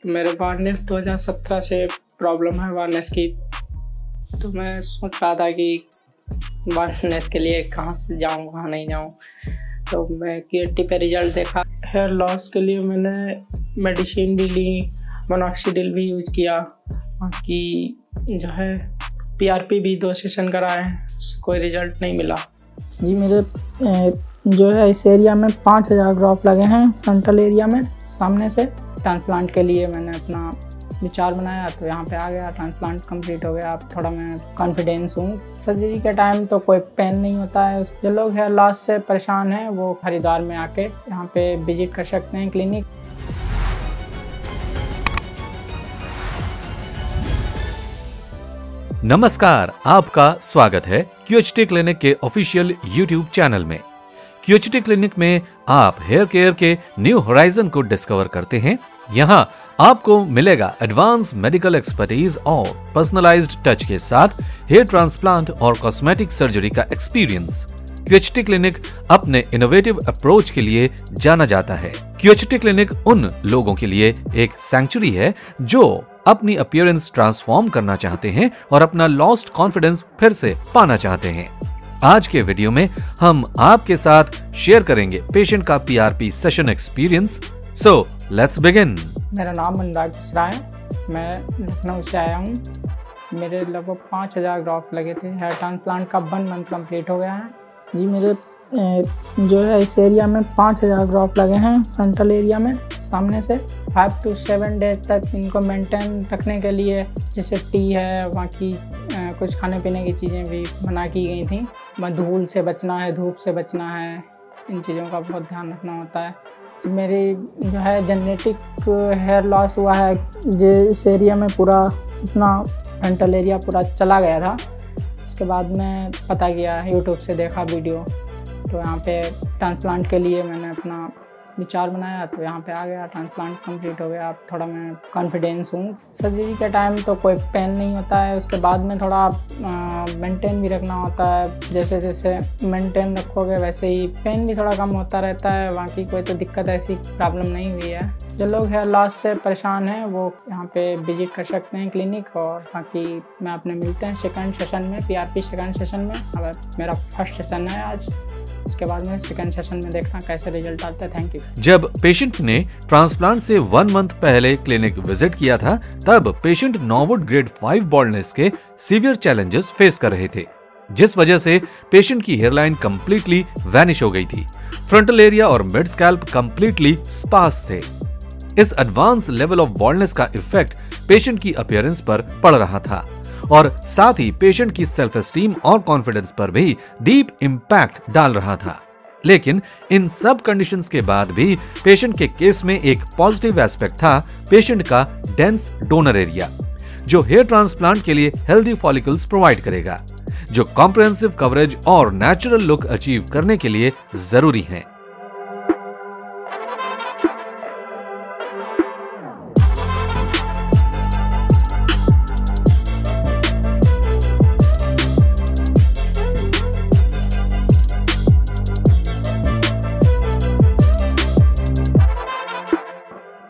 तो मेरे बार्नेस 2017 से प्रॉब्लम है बार्नेस की। तो मैं सोच रहा था कि बार्नेस के लिए कहाँ से जाऊँ कहाँ नहीं जाऊँ। तो मैं क्यूएटी पे रिजल्ट देखा। हेयर लॉस के लिए मैंने मेडिसिन भी ली, मोनोक्सिडिल भी यूज किया। बाकी जो है पीआरपी भी 2 सेशन कराए, कोई रिजल्ट नहीं मिला। जी मेरे जो है इस एरिया में 5000 ग्राफ लगे हैं फ्रंटल एरिया में सामने से। ट्रांसप्लांट के लिए मैंने अपना विचार बनाया तो यहाँ पे आ गया, ट्रांसप्लांट कंप्लीट हो गया। अब थोड़ा मैं कॉन्फिडेंस हूँ। सर्जरी के टाइम तो कोई पेन नहीं होता है। जो लोग हेयर लॉस से परेशान हैं वो हरिद्वार में आके यहाँ पे विजिट कर सकते हैं क्लिनिक। नमस्कार, आपका स्वागत है क्यूएचटी क्लिनिक के ऑफिशियल यूट्यूब चैनल में। क्यूएचटी क्लिनिक में आप हेयर केयर के न्यू होराइजन को डिस्कवर करते हैं। यहाँ आपको मिलेगा एडवांस मेडिकल एक्सपर्टीज और पर्सनलाइज्ड टच के साथ हेयर ट्रांसप्लांट और कॉस्मेटिक सर्जरी का एक्सपीरियंस। क्यूएचटी क्लिनिक अपने इनोवेटिव अप्रोच के लिए जाना जाता है। क्यूएचटी क्लिनिक उन लोगों के लिए एक सैंक्चुरी है जो अपनी अपीयरेंस ट्रांसफॉर्म करना चाहते हैं और अपना लॉस्ट कॉन्फिडेंस फिर से पाना चाहते हैं। आज के वीडियो में हम आपके साथ शेयर करेंगे पेशेंट का PRP session experience. So let's begin. मेरा नाम अनुराग मिश्रा है, मैं लखनऊ से आया हूँ। मेरे लगभग 5000 ग्राफ लगे थे। हेयर ट्रांसप्लांट का 1 मंथ कंप्लीट हो गया है। जी मेरे जो है इस एरिया में 5000 ग्राफ लगे हैं फ्रंटल एरिया में सामने से। 5 to 7 डेज तक इनको मेंटेन रखने के लिए जैसे टी है, बाकी कुछ खाने पीने की चीज़ें भी मना की गई थी। धूल से बचना है, धूप से बचना है, इन चीज़ों का बहुत ध्यान रखना होता है। मेरी जो है जेनेटिक हेयर लॉस हुआ है। जो इस एरिया में पूरा इतना फ्रंटल एरिया पूरा चला गया था। उसके बाद मैं पता किया, यूट्यूब से देखा वीडियो, तो यहाँ पे ट्रांसप्लांट के लिए मैंने अपना विचार बनाया तो यहाँ पे आ गया। ट्रांसप्लांट कंप्लीट हो गया। अब थोड़ा मैं कॉन्फिडेंस हूँ। सर्जरी के टाइम तो कोई पेन नहीं होता है। उसके बाद में थोड़ा मेंटेन भी रखना होता है। जैसे जैसे मेंटेन रखोगे वैसे ही पेन भी थोड़ा कम होता रहता है। बाकी कोई तो दिक्कत ऐसी प्रॉब्लम नहीं हुई है। जो लोग हेयर लॉस से परेशान हैं वो यहाँ पे विजिट कर सकते हैं क्लिनिक। और बाकी मैं अपने मिलते हैं सेकंड सेशन में, पीआरपी सेकंड सेशन में। अब मेरा फर्स्ट सेशन है आज, उसके बाद में सेकंड सेशन में देखना कैसे रिजल्ट आता है। Thank you. जब पेशेंट ने ट्रांसप्लांट से 1 मंथ पहले क्लिनिक विजिट किया था तब पेशेंट नॉर्वुड ग्रेड 5 बॉल्डनेस के सीवियर चैलेंजेस फेस कर रहे थे, जिस वजह से पेशेंट की हेयरलाइन कंप्लीटली वैनिश हो गई थी। फ्रंटल एरिया और मिड स्कैल्प कंप्लीटली स्पार्स थे। इस एडवांस लेवल ऑफ बॉल्डनेस का इफेक्ट पेशेंट की अपीयरेंस पर पड़ रहा था और साथ ही पेशेंट की सेल्फ एस्टीम और कॉन्फिडेंस पर भी डीप इम्पैक्ट डाल रहा था। लेकिन इन सब कंडीशंस के बाद भी पेशेंट के केस में एक पॉजिटिव एस्पेक्ट था पेशेंट का डेंस डोनर एरिया, जो हेयर ट्रांसप्लांट के लिए हेल्दी फॉलिकल्स प्रोवाइड करेगा, जो कॉम्प्रिहेंसिव कवरेज और नेचुरल लुक अचीव करने के लिए जरूरी है।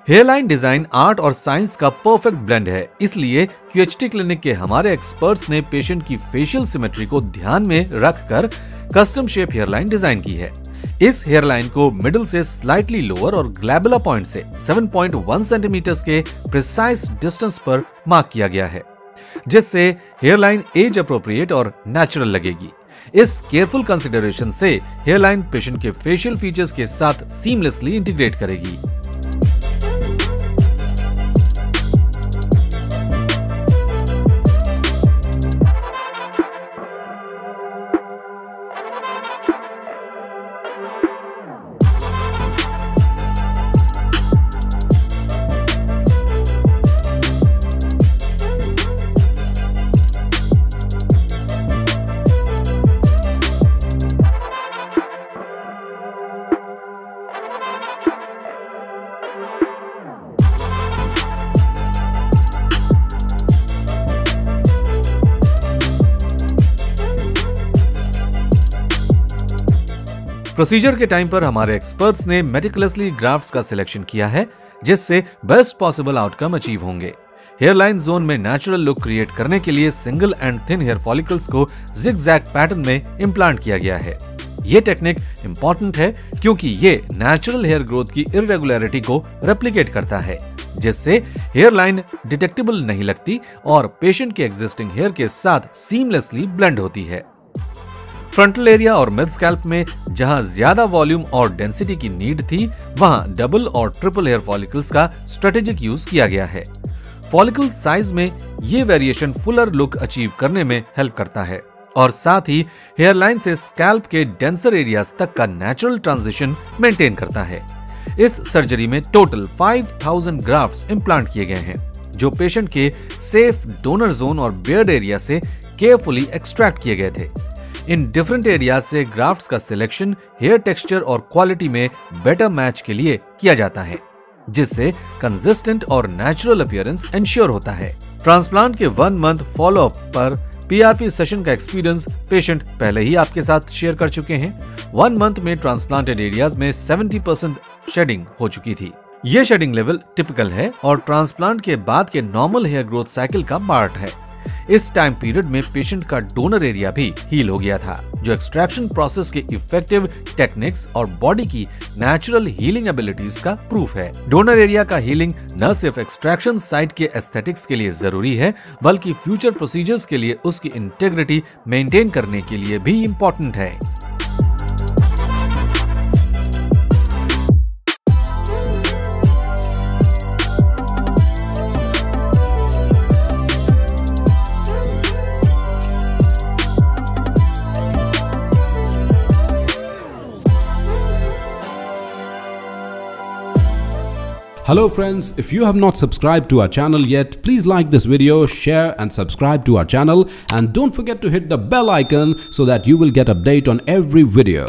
हेयरलाइन डिजाइन आर्ट और साइंस का परफेक्ट ब्लेंड है। इसलिए क्यूएचटी क्लिनिक के हमारे एक्सपर्ट्स ने पेशेंट की फेशियल सिमेट्री को ध्यान में रखकर कस्टम शेप हेयरलाइन डिजाइन की है। इस हेयरलाइन को मिडिल से स्लाइटली लोअर और ग्लैबुला पॉइंट से 7.1 सेंटीमीटर के प्रिसाइज डिस्टेंस पर मार्क किया गया है, जिससे हेयरलाइन एज अप्रोप्रिएट और नेचुरल लगेगी। इस केयरफुल कंसिडरेशन से हेयरलाइन पेशेंट के फेशियल फीचर्स के साथ सीमलेसली इंटीग्रेट करेगी। प्रोसीजर के टाइम पर हमारे एक्सपर्ट्स ने मेटिकुलसली ग्राफ्ट्स का सिलेक्शन किया है, जिससे बेस्ट पॉसिबल आउटकम अचीव होंगे। हेयरलाइन जोन में नेचुरल लुक क्रिएट करने के लिए single and thin hair follicles को जिगजैग पैटर्न में इम्प्लांट किया गया है। ये टेक्निक इंपॉर्टेंट है क्योंकि ये नेचुरल हेयर ग्रोथ की इरेगुलरिटी को रेप्लिकेट करता है, जिससे हेयरलाइन डिटेक्टेबल नहीं लगती और पेशेंट के एग्जिस्टिंग हेयर के साथ सीमलेसली ब्लेंड होती है। फ्रंटल एरिया और मिड स्कैल्प में जहां ज्यादा वॉल्यूम और डेंसिटी की नीड थी, वहां डबल और ट्रिपल हेयर फॉलिकल्स का स्ट्रेटेजिक यूज किया गया है। फॉलिकल साइज में ये वेरिएशन फुलर लुक अचीव करने में हेल्प करता है और साथ ही हेयरलाइन से स्कैल्प के डेंसर एरियाज तक का नेचुरल ट्रांजिशन मेंटेन करता है। इस सर्जरी में टोटल 5000 ग्राफ्ट्स इम्प्लांट किए गए हैं, जो पेशेंट के सेफ डोनर जोन और बियर्ड एरिया से केयरफुली एक्सट्रैक्ट किए गए थे। इन डिफरेंट एरियाज से ग्राफ्ट्स का सिलेक्शन हेयर टेक्सचर और क्वालिटी में बेटर मैच के लिए किया जाता है, जिससे कंसिस्टेंट और नेचुरल अपीयरेंस एंश्योर होता है। ट्रांसप्लांट के 1 मंथ फॉलोअप पर पीआरपी सेशन का एक्सपीरियंस पेशेंट पहले ही आपके साथ शेयर कर चुके हैं। 1 मंथ में ट्रांसप्लांटेड एरियाज में 70% शेडिंग हो चुकी थी। ये शेडिंग लेवल टिपिकल है और ट्रांसप्लांट के बाद के नॉर्मल हेयर ग्रोथ साइकिल का पार्ट है। इस टाइम पीरियड में पेशेंट का डोनर एरिया भी हील हो गया था, जो एक्सट्रैक्शन प्रोसेस के इफेक्टिव टेक्निक्स और बॉडी की नेचुरल हीलिंग एबिलिटीज का प्रूफ है। डोनर एरिया का हीलिंग न सिर्फ एक्सट्रैक्शन साइट के एस्थेटिक्स के लिए जरूरी है, बल्कि फ्यूचर प्रोसीजर्स के लिए उसकी इंटेग्रिटी मेंटेन करने के लिए भी इम्पोर्टेंट है। Hello friends, if you have not subscribed to our channel yet, please like this video, share and subscribe to our channel, and don't forget to hit the bell icon so that you will get update on every video.